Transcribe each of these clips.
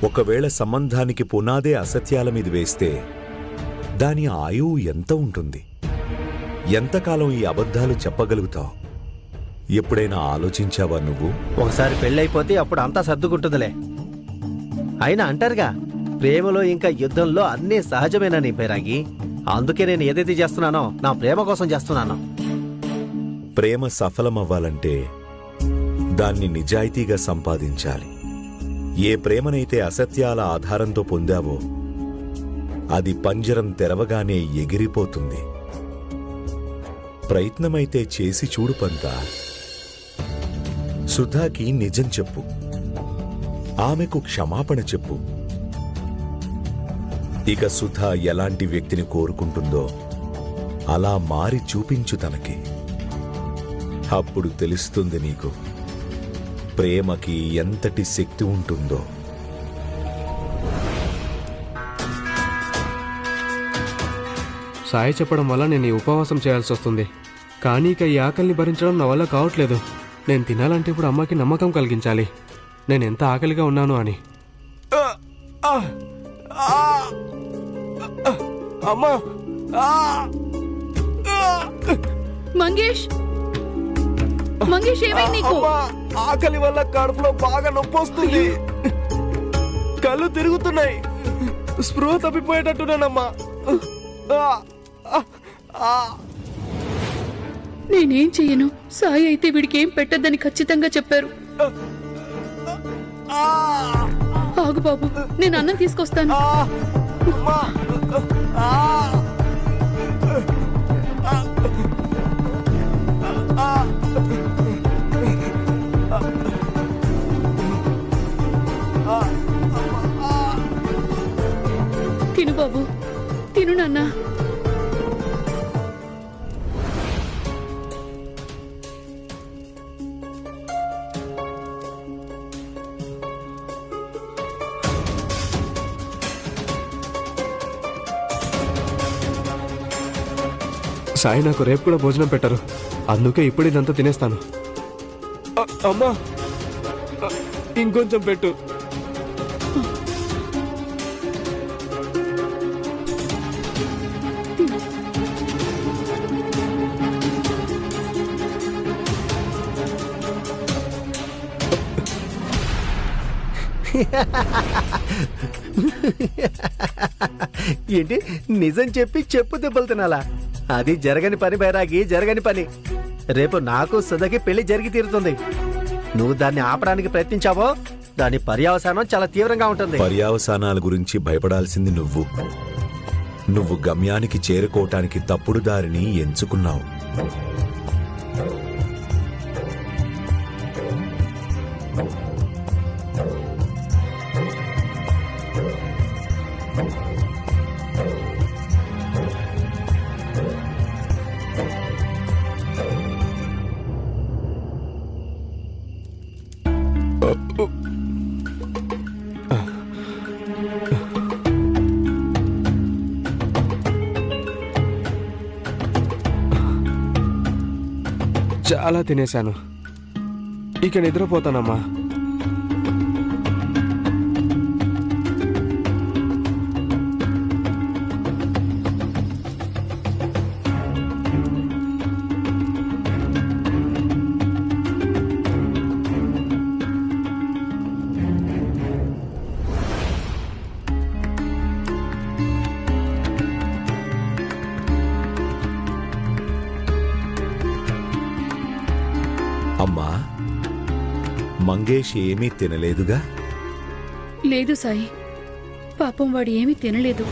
ఒకవేళ సంబంధానికి పునాదే అసత్యాల మీద వేస్తే దాని ఆయువు ఎంత ఉంటుంది? ఎంతకాలం ఈ అబద్ధాలు చెప్పగలుగుతావు? ఎప్పుడైనా ఆలోచించావా నువ్వు? ఒకసారి పెళ్ళైపోతే అప్పుడు అంతా సర్దుకుంటుందిలే. అయినా అంటారుగా, ప్రేమలో ఇంకా యుద్ధంలో అన్నీ సహజమేనని బైరాగి. అందుకే నేను ఏదైతే చేస్తున్నానో నా ప్రేమ కోసం చేస్తున్నాను. ప్రేమ సఫలమవ్వాలంటే దాన్ని నిజాయితీగా సంపాదించాలి. ఏ ప్రేమనైతే అసత్యాల ఆధారంతో పొందావో అది పంజరం తెరవగానే ఎగిరిపోతుంది. ప్రయత్నమైతే చేసి చూడు పంత. సుధాకి నిజం చెప్పు, ఆమెకు క్షమాపణ చెప్పు. ఇక సుధా ఎలాంటి వ్యక్తిని కోరుకుంటుందో అలా మారి చూపించు తనకి. అప్పుడు తెలుస్తుంది నీకు ప్రేమకి ఎంతటి శక్తి ఉంటుందో. సాయి చెప్పడం వల్ల నేను ఈ ఉపవాసం చేయాల్సి వస్తుంది. కానీ ఇక ఈ ఆకలిని భరించడం నా వల్ల కావట్లేదు. నేను తినాలంటే ఇప్పుడు అమ్మకి నమ్మకం కలిగించాలి నేను ఎంత ఆకలిగా ఉన్నాను అని. అమ్మా! మంగేష్, మంగేష్ ఏమైంది నీకు? ఆకలి వల్ల కడుపులో బాగా నొప్పి వస్తుంది, కళ్ళు తిరుగుతున్నాయి, స్పృహ తప్పిపోయేటట్టున్నానమ్మా. నేనేం చెయ్యను? సాయి అయితే వీడికి ఏం పెట్టద్దని ఖచ్చితంగా చెప్పారు. ఆగు బాబు, నేను అన్నం తీసుకొస్తాను. తిను బాబు, తిను నాన్న. సాయి నాకు రేపు కూడా భోజనం పెట్టరు, అందుకే ఇప్పుడు ఇదంతా తినేస్తాను. అమ్మా, ఇంకొంచెం పెట్టు. ఏంటి నిజం చెప్పి చెప్పు దెబ్బలు తినాలా? అది జరగని పని బైరాగి, జరగని పని. రేపు నాకు సుధకి పెళ్లి జరిగి తీరుతుంది. నువ్వు దాన్ని ఆపడానికి ప్రయత్నించావో దాని పర్యవసానం చాలా తీవ్రంగా ఉంటుంది. పర్యవసానాల గురించి భయపడాల్సింది నువ్వు. నువ్వు గమ్యానికి చేరుకోవటానికి తప్పుడు దారిని ఎంచుకున్నావు. చాలా తినేశాను, ఇక నిద్రపోతానమ్మా. అమ్మా, మంగేష్ ఏమీ తినలేదుగా? లేదు సాయి, పాపం వాడు ఏమీ తినలేదు.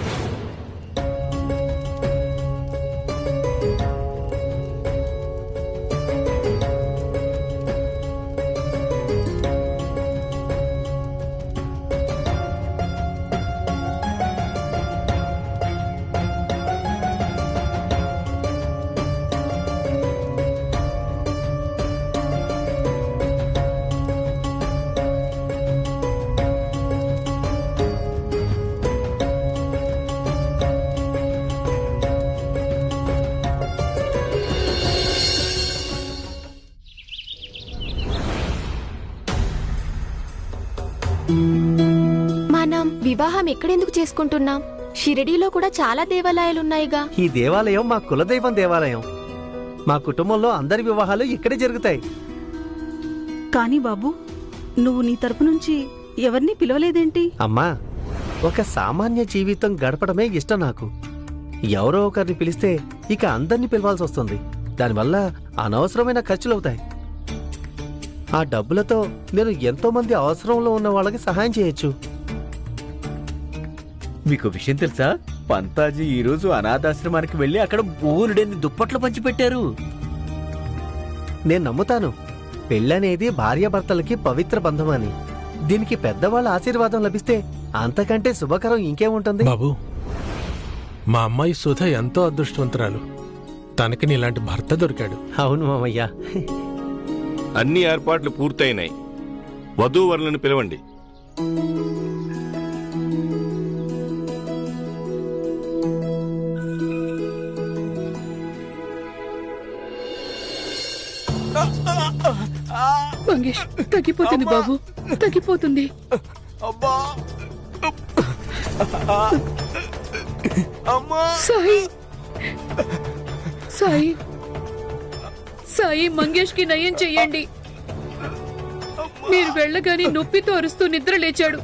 మనం వివాహం ఎక్కడెందుకు చేసుకుంటున్నాం? షిరిడీలో కూడా చాలా దేవాలయాలున్నాయిగా. ఈ దేవాలయం మా కులదైవం దేవాలయం. మా కుటుంబంలో అందరి వివాహాలు ఇక్కడే జరుగుతాయి. కానీ బాబు, నువ్వు నీ తరపు నుంచి ఎవరిని పిలవలేదేంటి? అమ్మా, ఒక సామాన్య జీవితం గడపడమే ఇష్టం నాకు. ఎవరో ఒకరిని పిలిస్తే ఇక అందరినీ పిలవాల్సి వస్తుంది. దానివల్ల అనవసరమైన ఖర్చులవుతాయి. ఆ డబ్బులతో నేను ఎంతో మంది అవసరంలో ఉన్న వాళ్ళకి సహాయం చేయొచ్చు. మీకు విషయం తెలుసా? పంతాజీ ఈ రోజు అనాథాశ్రమానికి వెళ్లి అక్కడ బోలెడన్ని దుప్పట్లు పంచిపెట్టారు. నేను నమ్ముతాను, పెళ్ళనేది భార్యాభర్తలకి పవిత్ర బంధం అని. దీనికి పెద్దవాళ్ళ ఆశీర్వాదం లభిస్తే అంతకంటే శుభకరం ఇంకేముంటుంది? బాబు, మా అమ్మాయి సుధ ఎంతో అదృష్టవంతురాలు. తనకి నీలాంటి భర్త దొరికాడు. అవును మామయ్య. అన్ని ఏర్పాట్లు పూర్తయినాయి. వధూవరులను పిలవండి. మంగేష్, తగ్గిపోతుంది బాబు, తగ్గిపోతుంది. సాయి, సాయి, సాయి, మంగేష్ కి నయం చెయ్యండి. మీరు వెళ్ళగానే నొప్పితో అరుస్తూ నిద్ర లేచాడు.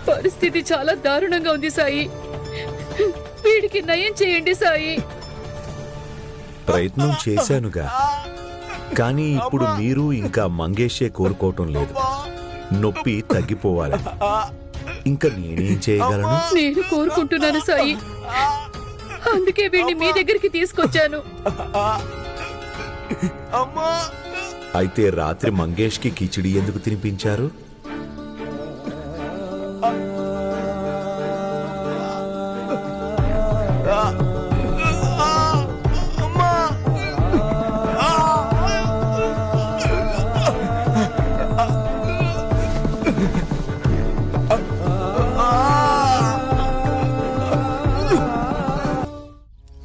పరిస్థితి చాలా దారుణంగా ఉంది సాయి. వీడికి నయం చేయండి సాయి. ప్రయత్నం చేశానుగా, కానీ ఇప్పుడు మీరు ఇంకా మంగేషే కోరుకోవటం లేదు. నొప్పి తగ్గిపోవాలి. ఇంకా నేనేం చేయగలను? నేను కోరుకుంటున్నాను సాయి, అందుకే వీడిని మీ దగ్గరికి తీసుకొచ్చాను. అయితే రాత్రి మంగేష్ కి కిచిడి ఎందుకు తినిపించారు?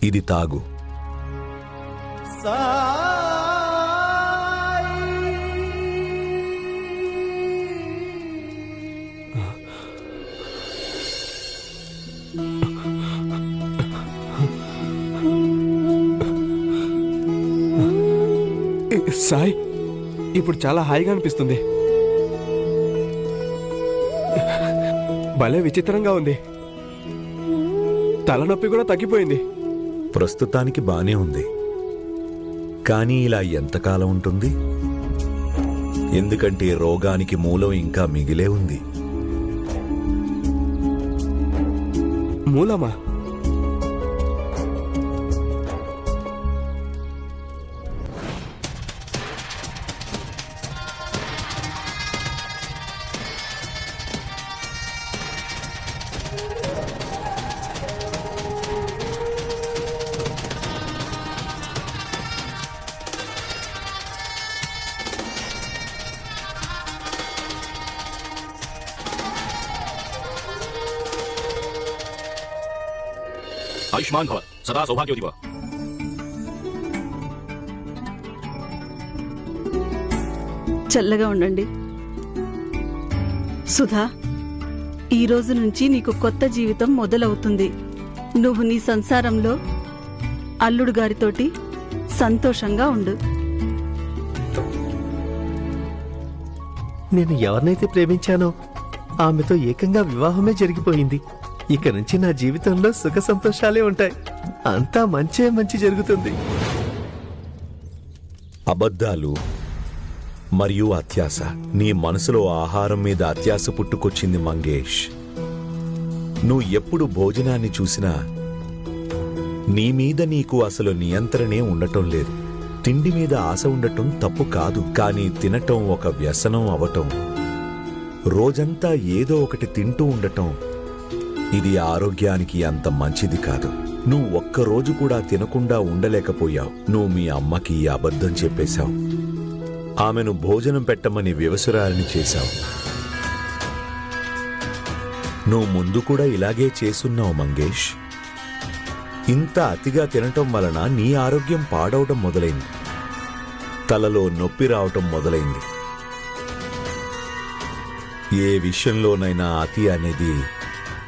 ఇది తాగు. సాయ్, ఇప్పుడు చాలా హాయిగా అనిపిస్తుంది. భలే విచిత్రంగా ఉంది. తలనొప్పి కూడా తగ్గిపోయింది. ప్రస్తుతానికి బానే ఉంది, కానీ ఇలా ఎంతకాలం ఉంటుంది? ఎందుకంటే రోగానికి మూలం ఇంకా మిగిలే ఉంది. మూలమా? ఆయుష్మాన్ భవ, సదా సౌభాగ్యవతి భవ. చల్లగా ఉండండి. సుధా, ఈ రోజు నుంచి నీకు కొత్త జీవితం మొదలవుతుంది. నువ్వు నీ సంసారంలో అల్లుడు గారితోటి సంతోషంగా ఉండు. నేను ఎవరినైతే ప్రేమించానో ఆమెతో ఏకంగా వివాహమే జరిగిపోయింది. ఇక నుంచి నా జీవితంలో సుఖ సంతోషాలే ఉంటాయి. అంతా మంచి జరుగుతుంది. అబద్ధాలు మరియు అత్యాశ. నీ మనసులో ఆహారం మీద అత్యాశ పుట్టుకొచ్చింది మంగేష్. నువ్వు ఎప్పుడు భోజనాన్ని చూసినా నీ మీద నీకు అసలు నియంత్రణే ఉండటం లేదు. తిండి మీద ఆశ ఉండటం తప్పు కాదు, కానీ తినటం ఒక వ్యసనం అవటం, రోజంతా ఏదో ఒకటి తింటూ ఉండటం, ఇది ఆరోగ్యానికి అంత మంచిది కాదు. నువ్వు ఒక్కరోజు కూడా తినకుండా ఉండలేకపోయావు. నువ్వు మీ అమ్మకి ఈ అబద్ధం చెప్పేశావు. ఆమెను భోజనం పెట్టమని వివసురాలిని చేశావు. నువ్వు ముందు కూడా ఇలాగే చేసున్నావు మంగేష్. ఇంత అతిగా తినటం వలన నీ ఆరోగ్యం పాడవటం మొదలైంది. తలలో నొప్పి రావటం మొదలైంది. ఏ విషయంలోనైనా అతి అనేది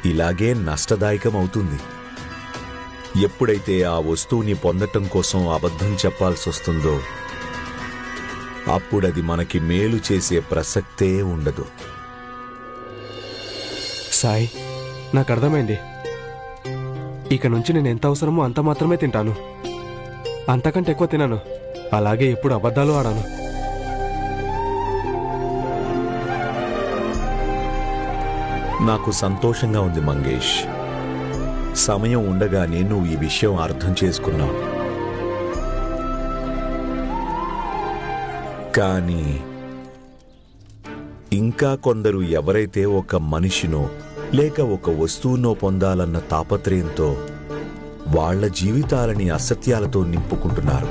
ఇలాగే నష్టదాయకం అవుతుంది. ఎప్పుడైతే ఆ వస్తువుని పొందటం కోసం అబద్ధం చెప్పాల్సొస్తుందో అప్పుడది మనకి మేలు చేసే ప్రసక్తే ఉండదు. సాయి, నాకు అర్థమైంది. ఇక నుంచి నేను ఎంత అవసరమో అంత మాత్రమే తింటాను, అంతకంటే ఎక్కువ తినను. అలాగే ఎప్పుడు అబద్ధాలు ఆడాను. నాకు సంతోషంగా ఉంది మంగేష్. సమయం ఉండగానే నువ్వు ఈ విషయం అర్థం చేసుకున్నావు. కానీ ఇంకా కొందరు ఎవరైతే ఒక మనిషినో లేక ఒక వస్తువునో పొందాలన్న తాపత్రయంతో వాళ్ళ జీవితాలని అసత్యాలతో నింపుకుంటున్నారు.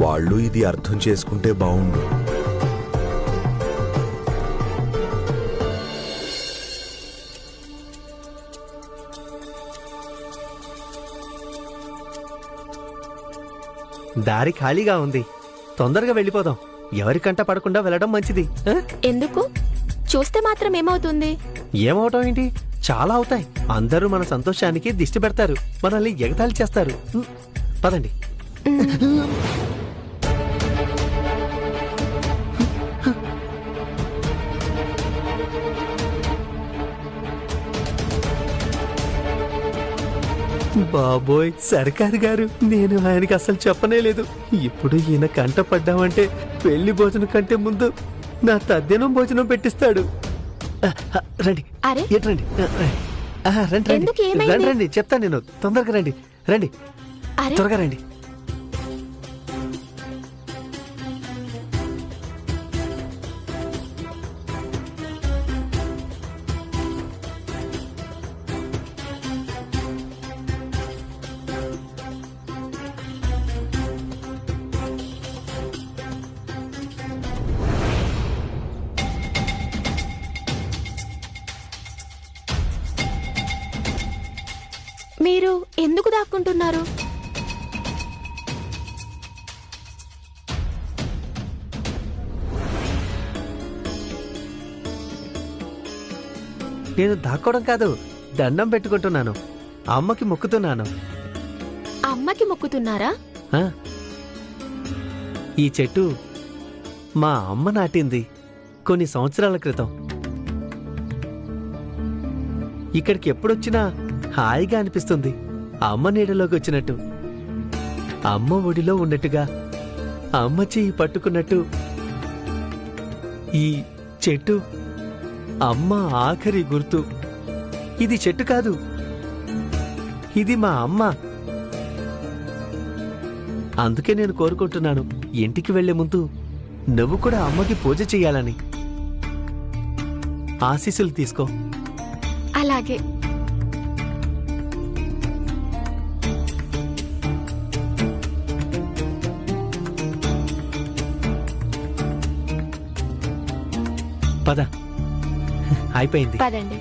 వాళ్ళు ఇది అర్థం చేసుకుంటే బావుండు. దారి ఖాళీగా ఉంది, తొందరగా వెళ్ళిపోదాం. ఎవరికంట పడకుండా వెళ్ళడం మంచిది. ఆ? ఎందుకు? చూస్తే మాత్రం ఏమవుతుంది? ఏమవటం ఏంటి, చాలా అవుతాయి. అందరూ మన సంతోషానికి దిష్టి పెడతారు, మనల్ని ఎగతాళి చేస్తారు. పదండి. బాబోయ్, సర్కార్ గారు, నేను ఆయనకి అసలు చెప్పనే లేదు. ఇప్పుడు ఈయన కంట పడ్డామంటే పెళ్లి భోజనం కంటే ముందు నా తద్దినం భోజనం పెట్టిస్తాడు. రండి. అరే, రండి రండి ఎందుకు, రండి ఏమైంది? రండి రండి చెప్తాను నేను. తొందరగా రండి, రండి అరే, త్వరగా రండి. మీరు ఎందుకు దాక్కుంటున్నారు? నేను దాక్కోవడం కాదు, దండం పెట్టుకుంటున్నాను. అమ్మకి మొక్కుతున్నాను. అమ్మకి మొక్కుతున్నారా? ఆ? ఈ చెట్టు మా అమ్మ నాటింది కొన్ని సంవత్సరాల క్రితం. ఇక్కడికి ఎప్పుడొచ్చినా హాయిగా అనిపిస్తుంది. అమ్మ నీడలోకి వచ్చినట్టు, అమ్మ ఒడిలో ఉన్నట్టుగా, అమ్మ చెయ్యి పట్టుకున్నట్టు. ఈ చెట్టు అమ్మ ఆఖరి గుర్తు. ఇది చెట్టు కాదు, ఇది మా అమ్మ. అందుకే నేను కోరుకుంటున్నాను, ఇంటికి వెళ్లే ముందు నువ్వు కూడా అమ్మకి పూజ చెయ్యాలని. ఆశీస్సులు తీసుకో. అలాగే. పద, అయిపోయింది. పదండి.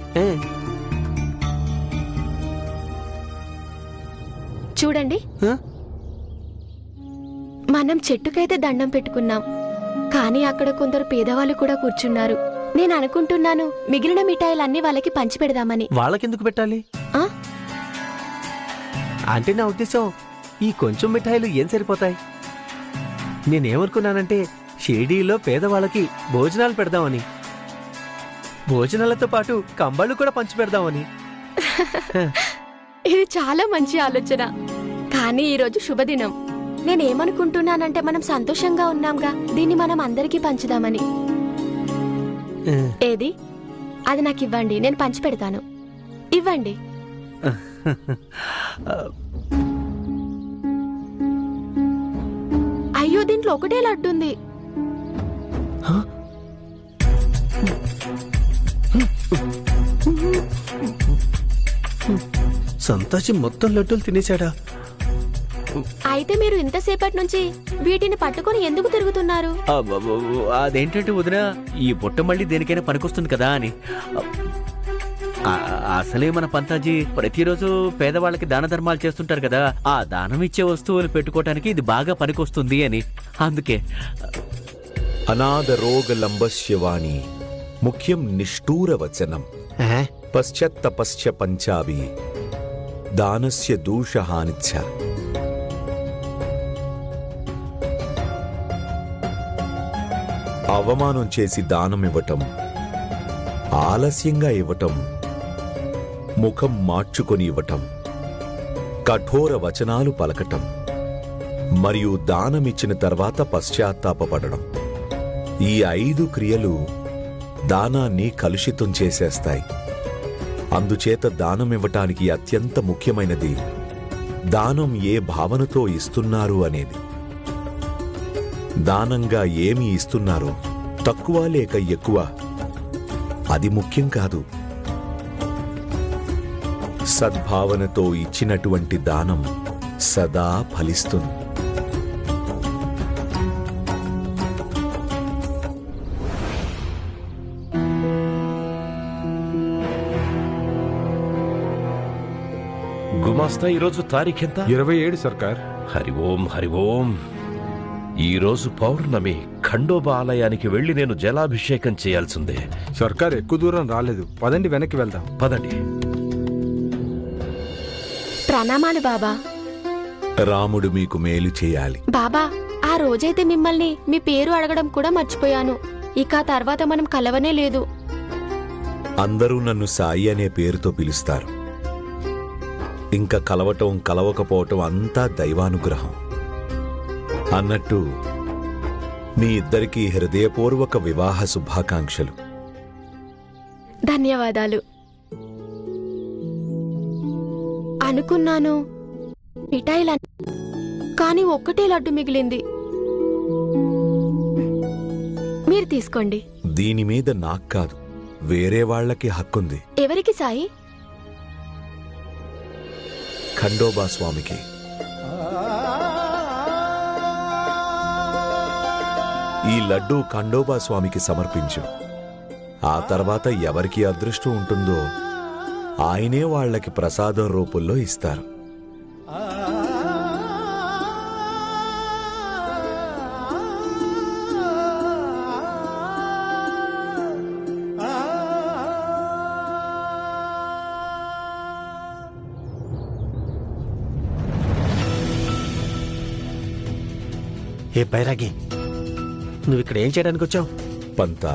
చూడండి, ఆ? మనం చెట్టుకైతే దండం పెట్టుకున్నాం, కానీ అక్కడ కొందరు పేదవాళ్ళు కూడా కూర్చున్నారు. నేను అనుకుంటున్నాను మిగిలిన మిఠాయిలన్నీ వాళ్ళకి పంచిపెడదామని. వాళ్ళకెందుకు పెట్టాలి? ఆ? అంటే నా ఉద్దేశం, ఈ కొంచెం మిఠాయిలు ఏం సరిపోతాయి? నేనేమనుకున్నానంటే షిరిడీలో పేదవాళ్ళకి భోజనాలు పెడదామని, భోజనాలతో పాటు కంబళ్ళు కూడా పంచి పెడదామని. ఇది చాలా మంచి ఆలోచన, కానీ ఈరోజు శుభదినం. నేనేమనుకుంటున్నానంటే మనం సంతోషంగా ఉన్నాంగా, దీన్ని మనం అందరికీ పంచుదామని. ఏది? అది నాకు ఇవ్వండి, నేను పంచి పెడతాను. ఇవ్వండి. అయ్యో, దీంట్లో ఒకటే లడ్డుంది. సంతోషం మొత్తం లడ్డూలు తినేశాడా? అయితే మీరు ఇంతసేపటి నుంచి వీటిని పట్టుకొని ఎందుకు తిరుగుతున్నారు? అదేంటంటే వదిన, ఈ బుట్ట మళ్ళీ దేనికైనా పనికొస్తుంది కదా అని. అసలే మన పంతాజీ ప్రతిరోజు పేదవాళ్ళకి దాన ధర్మాలు చేస్తుంటారు కదా, ఆ దానం ఇచ్చే వస్తువులు పెట్టుకోవటానికి ఇది బాగా పనికొస్తుంది అని. అందుకే. అనాథ రోగ లంబస్యవాణి ముఖ్యం నిష్ఠూర వచనం ఆ? పశ్చత్తపశ్చ పంచావి దానస్య దూషహానిచ్చ. అవమానం చేసి దానం ఇవ్వటం, ఆలస్యంగా ఇవ్వటం, ముఖం మార్చుకొని ఇవ్వటం, కఠోర వచనాలు పలకటం, మరియు దానమిచ్చిన తర్వాత పశ్చాత్తాపపడడం. ఈ 5 క్రియలు దానాన్ని కలుషితం చేసేస్తాయి. అందుచేత దానమివ్వటానికి అత్యంత ముఖ్యమైనది దానం ఏ భావనతో ఇస్తున్నారు అనేది. దానంగా ఏమి ఇస్తున్నారో, తక్కువ లేక ఎక్కువ, అది ముఖ్యం కాదు. సద్భావనతో ఇచ్చినటువంటి దానం సదా ఫలిస్తుంది. గుమాస్తా ఈరోజు తారీఖెంత? 27 సర్కార్. హరి ఓం హరి ఓం. ఈరోజు పౌర్ణమి. ఖండోబా ఆలయానికి వెళ్లి నేను జలాభిషేకం చేయాల్సిందే. సర్కార్ ఎక్కువ దూరం రాలేదు, పదండి వెనక్కి వెళ్దాం. పదండి. ప్రణామాలు బాబా. రాముడు మీకు మేలు చేయాలి. బాబా, ఆ రోజైతే మిమ్మల్ని మీ పేరు అడగడం కూడా మర్చిపోయాను. ఇక ఆ తర్వాత మనం కలవనే లేదు. అందరూ నన్ను సాయి అనే పేరుతో పిలుస్తారు. ఇంకా కలవటం కలవకపోవటం అంతా దైవానుగ్రహం. అన్నట్టు మీ ఇద్దరికీ హృదయపూర్వక వివాహ శుభాకాంక్షలు. ధన్యవాదాలు. అనుకున్నాను మిఠాయిల, కానీ ఒక్కటే లడ్డు మిగిలింది. మీరు తీసుకోండి. దీని మీద నాకు కాదు, వేరే వాళ్ళకి హక్కుంది. ఎవరికి సాయి? ఖండోబా స్వామికి. ఈ లడ్డూ ఖండోబా స్వామికి సమర్పించు. ఆ తర్వాత ఎవరికి అదృష్టం ఉంటుందో ఆయనే వాళ్ళకి ప్రసాదం రూపంలో ఇస్తారు. ఏ బైరాగి, నువ్విక్కడ ఏం చేయడానికి వచ్చావు? పంతా,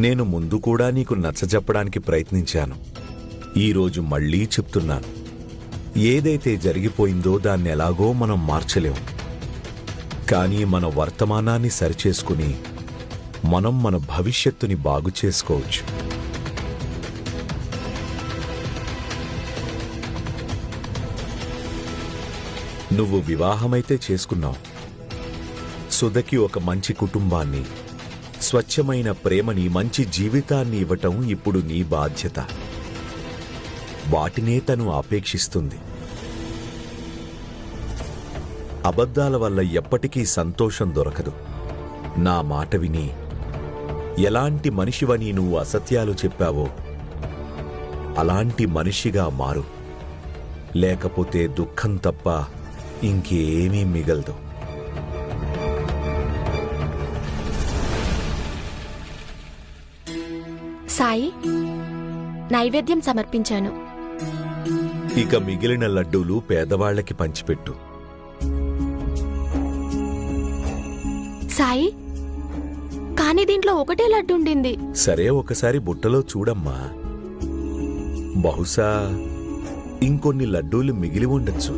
నేను ముందు కూడా నీకు నచ్చజెప్పడానికి ప్రయత్నించాను. ఈరోజు మళ్ళీ చెప్తున్నాను. ఏదైతే జరిగిపోయిందో దాన్ని ఎలాగో మనం మార్చలేం. కానీ మన వర్తమానాన్ని సరిచేసుకుని మనం మన భవిష్యత్తుని బాగు చేసుకోవచ్చు. నువ్వు వివాహమైతే చేసుకున్నావు. సుధకి ఒక మంచి కుటుంబాన్ని, స్వచ్ఛమైన ప్రేమని, మంచి జీవితాన్ని ఇవ్వటం ఇప్పుడు నీ బాధ్యత. వాటినే తను అపేక్షిస్తుంది. అబద్ధాల వల్ల ఎప్పటికీ సంతోషం దొరకదు. నా మాట విని ఎలాంటి మనిషివని నువ్వు అసత్యాలు చెప్పావో అలాంటి మనిషిగా మారు. లేకపోతే దుఃఖం తప్ప ఇంకేమీ మిగలదు. సాయి, నైవేద్యం సమర్పించాను. ఇక మిగిలిన లడ్డూలు పేదవాళ్లకి పంచిపెట్టు. సాయి, కానీ దీంట్లో ఒకటే లడ్డు ఉండింది. సరే, ఒకసారి బుట్టలో చూడమ్మా. బహుశా ఇంకొన్ని లడ్డూలు మిగిలి ఉండొచ్చు.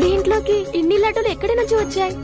దీంట్లోకి ఇన్ని లడ్డూలు ఎక్కడి నుంచి వచ్చాయి?